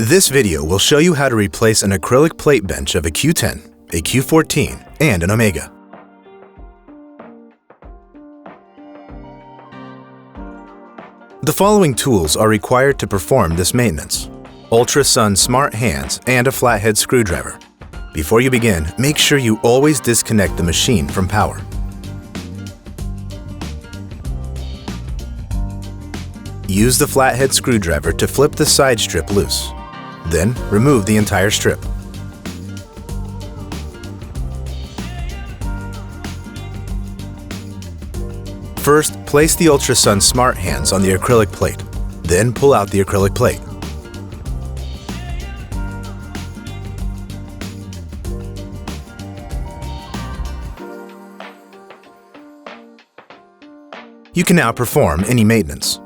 This video will show you how to replace an acrylic plate bench of a Q10, a Q14, and an Omega. The following tools are required to perform this maintenance: Ultrasun smart hands and a flathead screwdriver. Before you begin, make sure you always disconnect the machine from power. Use the flathead screwdriver to flip the side strip loose. Then, remove the entire strip. First, place the Ultrasun smart hands on the acrylic plate. Then pull out the acrylic plate. You can now perform any maintenance.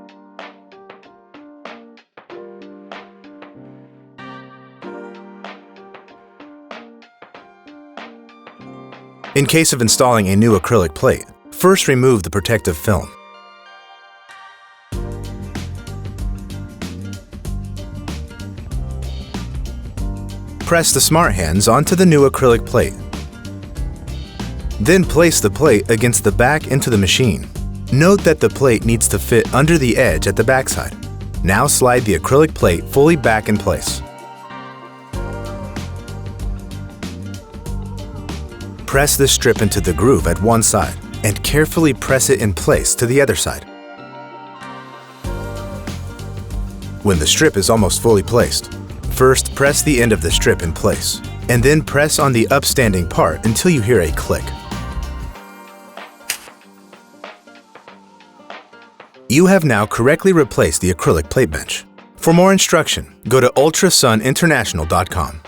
In case of installing a new acrylic plate, first remove the protective film. Press the smart hands onto the new acrylic plate. Then place the plate against the back into the machine. Note that the plate needs to fit under the edge at the backside. Now slide the acrylic plate fully back in place. Press the strip into the groove at one side and carefully press it in place to the other side. When the strip is almost fully placed, first press the end of the strip in place and then press on the upstanding part until you hear a click. You have now correctly replaced the acrylic plate bench. For more instruction, go to ultrasuninternational.com.